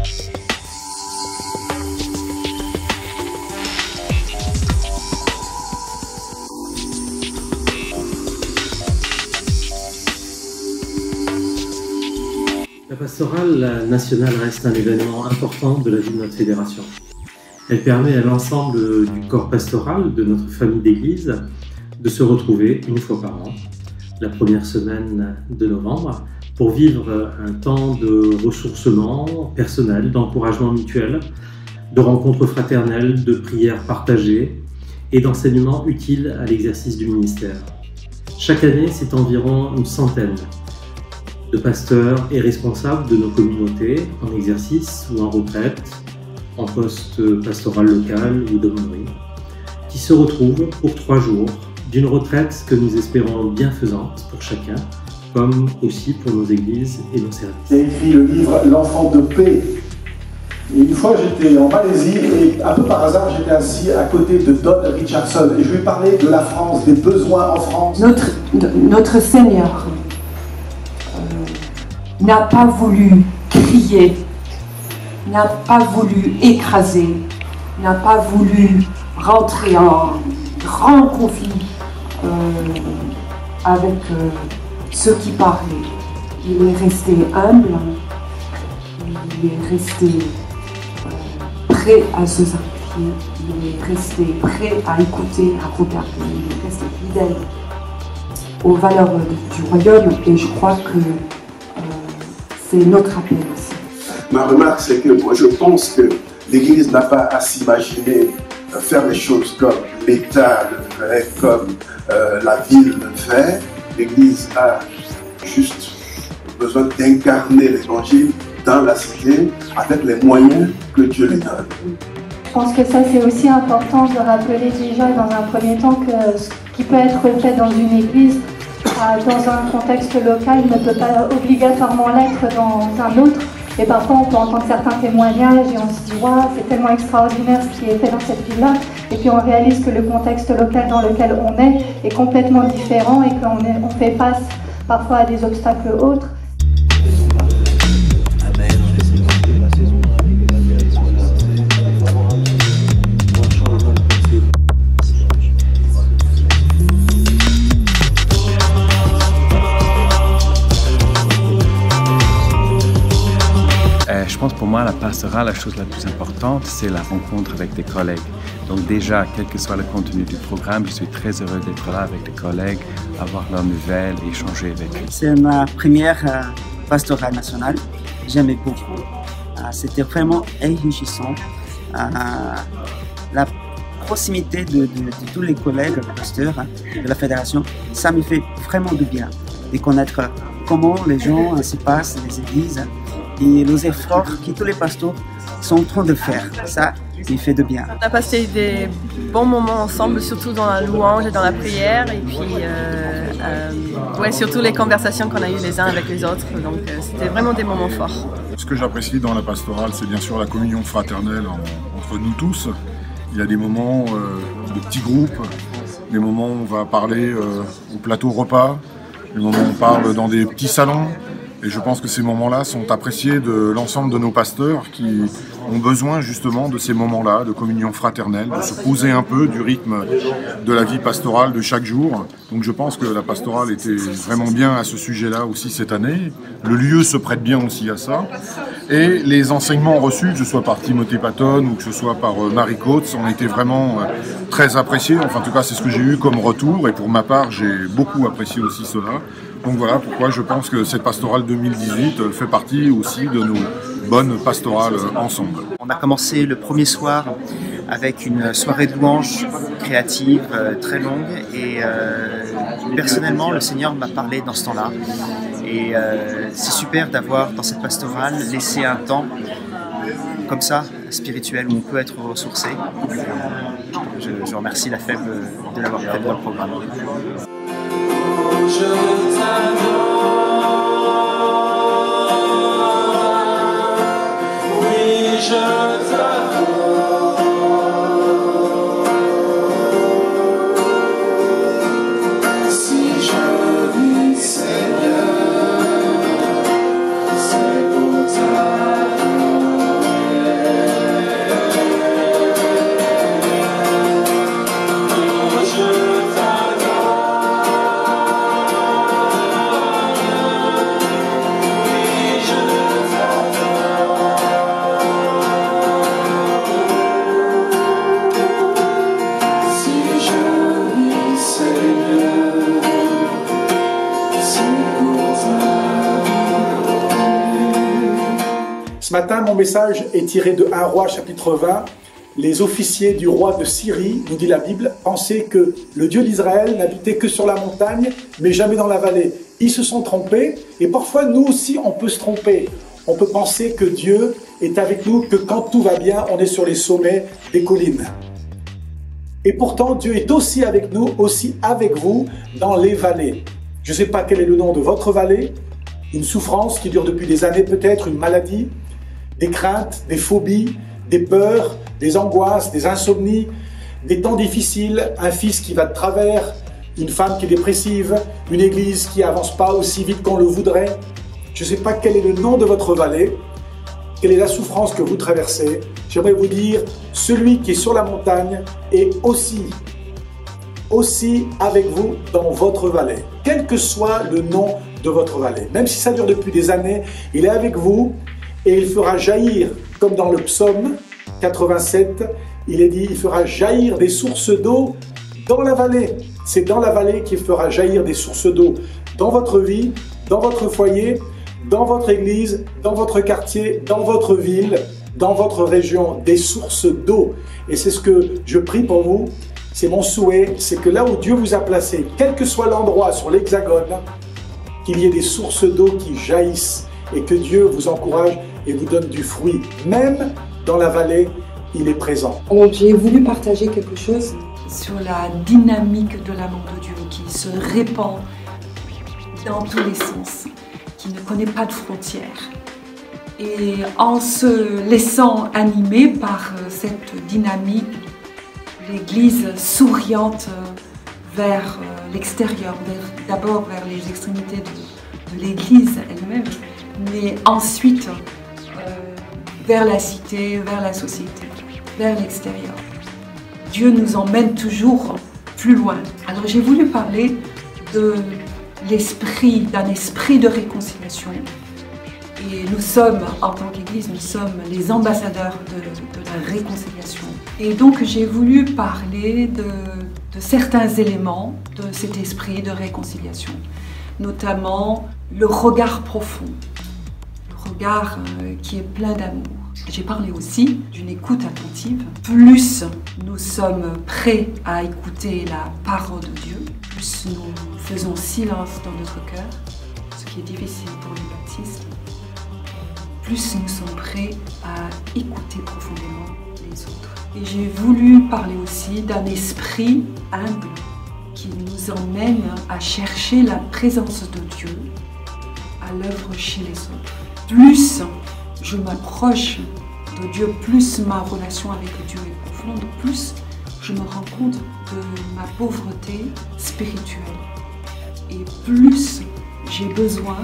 La pastorale nationale reste un événement important de la vie de notre fédération. Elle permet à l'ensemble du corps pastoral de notre famille d'église de se retrouver une fois par an, la première semaine de novembre, pour vivre un temps de ressourcement personnel, d'encouragement mutuel, de rencontres fraternelles, de prières partagées et d'enseignements utiles à l'exercice du ministère. Chaque année, c'est environ une centaine de pasteurs et responsables de nos communautés en exercice ou en retraite, en poste pastoral local ou d'aumônerie, qui se retrouvent pour 3 jours d'une retraite que nous espérons bienfaisante pour chacun, comme aussi pour nos églises et nos services. J'ai écrit le livre « L'enfant de paix ». Et une fois, j'étais en Malaisie et un peu par hasard, j'étais assis à côté de Don Richardson et je lui parlais de la France, des besoins en France. Notre Seigneur n'a pas voulu crier, n'a pas voulu écraser, n'a pas voulu rentrer en grand conflit avec ceux qui parlaient. Il est resté humble, il est resté prêt à se sacrifier, il est resté prêt à écouter, à regarder, il est resté fidèle aux valeurs du royaume et je crois que c'est notre appel aussi. Ma remarque, c'est que moi, je pense que l'Église n'a pas à s'imaginer faire les choses comme l'État le fait, comme la ville le fait. L'Église a juste besoin d'incarner l'Évangile dans la cité avec les moyens que Dieu lui donne. Je pense que ça, c'est aussi important de rappeler déjà dans un premier temps que ce qui peut être fait dans une église, dans un contexte local, ne peut pas obligatoirement l'être dans un autre. Et parfois, on peut entendre certains témoignages et on se dit « Waouh, c'est tellement extraordinaire ce qui est fait dans cette ville-là ». Et puis on réalise que le contexte local dans lequel on est complètement différent et qu'on fait face parfois à des obstacles autres. Je pense pour moi, la pastorale, la chose la plus importante, c'est la rencontre avec des collègues. Donc déjà, quel que soit le contenu du programme, je suis très heureux d'être là avec des collègues, avoir leurs nouvelles et échanger avec eux. C'est ma première pastorale nationale. J'aimais beaucoup. C'était vraiment enrichissant. La proximité de tous les collègues pasteurs de la fédération, ça me fait vraiment du bien de connaître comment les gens se passent, les églises, et les efforts que tous les pasteurs sont en train de faire. Ça, il fait de bien. On a passé des bons moments ensemble, surtout dans la louange et dans la prière, et puis ouais, surtout les conversations qu'on a eues les uns avec les autres. Donc c'était vraiment des moments forts. Ce que j'apprécie dans la pastorale, c'est bien sûr la communion fraternelle entre nous tous. Il y a des moments de petits groupes, des moments où on va parler au plateau repas, des moments où on parle dans des petits salons. Et je pense que ces moments-là sont appréciés de l'ensemble de nos pasteurs qui ont besoin justement de ces moments-là, de communion fraternelle, de se poser un peu du rythme de la vie pastorale de chaque jour. Donc je pense que la pastorale était vraiment bien à ce sujet-là aussi cette année. Le lieu se prête bien aussi à ça. Et les enseignements reçus, que ce soit par Timothée Patton ou que ce soit par Marie Coates, ont été vraiment très appréciés. Enfin, en tout cas, c'est ce que j'ai eu comme retour. Et pour ma part, j'ai beaucoup apprécié aussi cela. Donc voilà pourquoi je pense que cette pastorale 2018 fait partie aussi de nos bonnes pastorales ensemble. On a commencé le premier soir avec une soirée de louange créative très longue et personnellement le Seigneur m'a parlé dans ce temps-là et c'est super d'avoir dans cette pastorale laissé un temps comme ça, spirituel, où on peut être ressourcé. Je remercie la FEB de l'avoir fait dans le programme. Je t'adore, oui je t'adore, si je vis Seigneur, c'est pour t'adorer. Ce matin, mon message est tiré de 1 Roi chapitre 20. Les officiers du roi de Syrie, nous dit la Bible, pensaient que le Dieu d'Israël n'habitait que sur la montagne, mais jamais dans la vallée. Ils se sont trompés, et parfois nous aussi on peut se tromper. On peut penser que Dieu est avec nous, que quand tout va bien, on est sur les sommets des collines. Et pourtant, Dieu est aussi avec nous, aussi avec vous, dans les vallées. Je ne sais pas quel est le nom de votre vallée, une souffrance qui dure depuis des années peut-être, une maladie, des craintes, des phobies, des peurs, des angoisses, des insomnies, des temps difficiles, un fils qui va de travers, une femme qui est dépressive, une église qui n'avance pas aussi vite qu'on le voudrait. Je ne sais pas quel est le nom de votre vallée, quelle est la souffrance que vous traversez. J'aimerais vous dire, celui qui est sur la montagne est aussi avec vous dans votre vallée, quel que soit le nom de votre vallée. Même si ça dure depuis des années, il est avec vous et il fera jaillir, comme dans le psaume 87, il est dit, il fera jaillir des sources d'eau dans la vallée. C'est dans la vallée qu'il fera jaillir des sources d'eau dans votre vie, dans votre foyer, dans votre église, dans votre quartier, dans votre ville, dans votre région, des sources d'eau. Et c'est ce que je prie pour vous, c'est mon souhait, c'est que là où Dieu vous a placé, quel que soit l'endroit sur l'hexagone, qu'il y ait des sources d'eau qui jaillissent et que Dieu vous encourage et vous donne du fruit. Même dans la vallée, il est présent. Alors j'ai voulu partager quelque chose sur la dynamique de l'amour de Dieu qui se répand dans tous les sens, qui ne connaît pas de frontières. Et en se laissant animer par cette dynamique, l'Église souriante vers l'extérieur, d'abord vers les extrémités de l'Église elle-même, mais ensuite vers la cité, vers la société, vers l'extérieur. Dieu nous emmène toujours plus loin. Alors j'ai voulu parler de l'esprit, d'un esprit de réconciliation. Et nous sommes, en tant qu'Église, nous sommes les ambassadeurs de la réconciliation. Et donc j'ai voulu parler de certains éléments de cet esprit de réconciliation, notamment le regard profond, le regard qui est plein d'amour. J'ai parlé aussi d'une écoute attentive. Plus nous sommes prêts à écouter la parole de Dieu, plus nous faisons silence dans notre cœur, ce qui est difficile pour les baptistes, plus nous sommes prêts à écouter profondément les autres. Et j'ai voulu parler aussi d'un esprit humble qui nous emmène à chercher la présence de Dieu à l'œuvre chez les autres. Plus je m'approche de Dieu, plus ma relation avec Dieu est profonde, plus je me rends compte de ma pauvreté spirituelle. Et plus j'ai besoin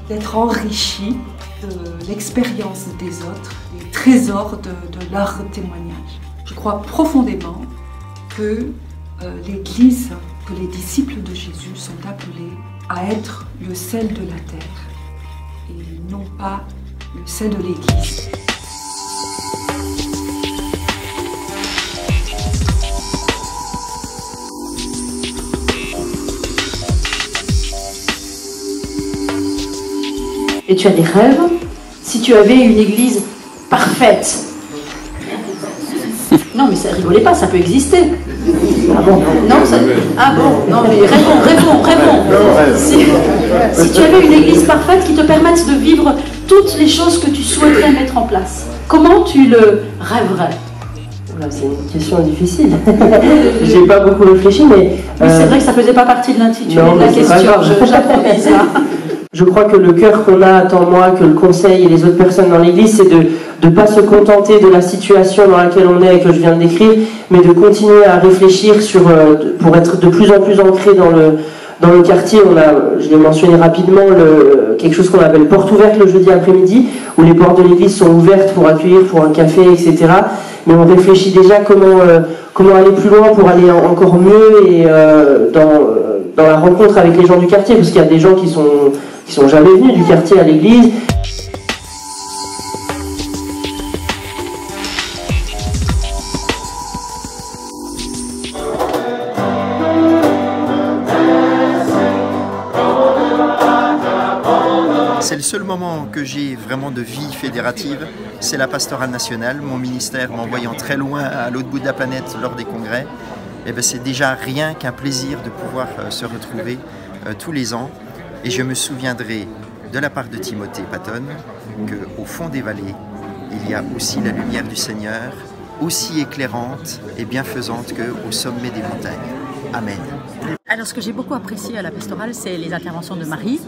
d'être enrichi de l'expérience des autres, des trésors de leur témoignage. Je crois profondément que l'Église, que les disciples de Jésus sont appelés à être le sel de la terre et non pas le sel de l'Église. Et tu as des rêves. Si tu avais une église parfaite. Non mais ça rigolez pas, ça peut exister. Ah bon? Non, ça... Ah bon? Non mais réponds. Si tu avais une église parfaite qui te permette de vivre toutes les choses que tu souhaiterais mettre en place, comment tu le rêverais? C'est une question difficile. J'ai pas beaucoup réfléchi, mais... C'est vrai que ça faisait pas partie de l'intitulé de la question, j'improvise là. Je crois que le cœur qu'on a, tant moi que le conseil et les autres personnes dans l'église, c'est de ne pas se contenter de la situation dans laquelle on est et que je viens de décrire, mais de continuer à réfléchir sur, pour être de plus en plus ancré dans le quartier. On a, je l'ai mentionné rapidement, quelque chose qu'on appelle porte ouverte le jeudi après-midi, où les portes de l'église sont ouvertes pour accueillir, pour un café, etc. Mais on réfléchit déjà comment aller plus loin pour aller encore mieux et dans la rencontre avec les gens du quartier, parce qu'il y a des gens qui sont jamais venus du quartier à l'église. C'est le seul moment que j'ai vraiment de vie fédérative, c'est la pastorale nationale. Mon ministère m'envoyant très loin à l'autre bout de la planète lors des congrès, et bien c'est déjà rien qu'un plaisir de pouvoir se retrouver tous les ans. Et je me souviendrai de la part de Timothée Patton qu'au fond des vallées, il y a aussi la lumière du Seigneur, aussi éclairante et bienfaisante qu'au sommet des montagnes. Amen. Alors ce que j'ai beaucoup apprécié à la pastorale, c'est les interventions de Marie,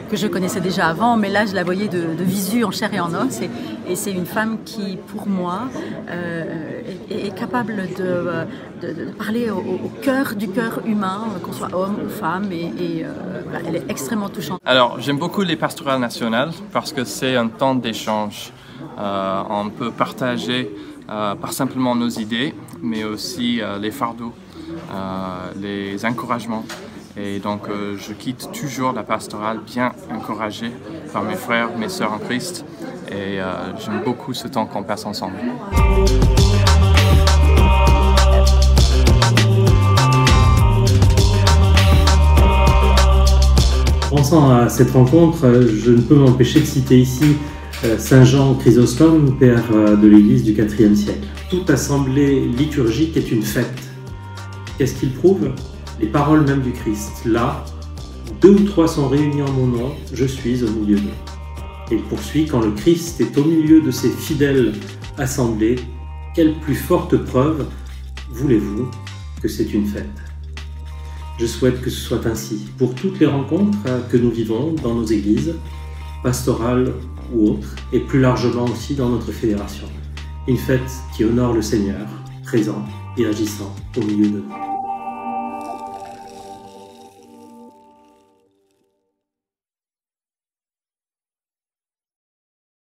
que je connaissais déjà avant, mais là je la voyais de visu, en chair et en os, et c'est une femme qui, pour moi, est capable de parler au cœur du cœur humain, qu'on soit homme ou femme, et voilà, elle est extrêmement touchante. Alors j'aime beaucoup les pastorales nationales parce que c'est un temps d'échange. On peut partager pas simplement nos idées, mais aussi les fardeaux, les encouragements. Et donc je quitte toujours la pastorale bien encouragé par mes frères, mes sœurs en Christ. Et j'aime beaucoup ce temps qu'on passe ensemble. Pensant à cette rencontre, je ne peux m'empêcher de citer ici Saint Jean Chrysostome, père de l'Église du IVe siècle. Toute assemblée liturgique est une fête. Qu'est-ce qu'il prouve? Les paroles même du Christ. Là, 2 ou 3 sont réunis en mon nom, je suis au milieu d'eux. Et il poursuit, quand le Christ est au milieu de ses fidèles assemblés, quelle plus forte preuve voulez-vous que c'est une fête? Je souhaite que ce soit ainsi pour toutes les rencontres que nous vivons dans nos églises, pastorales ou autres, et plus largement aussi dans notre fédération. Une fête qui honore le Seigneur, présent et agissant au milieu de nous.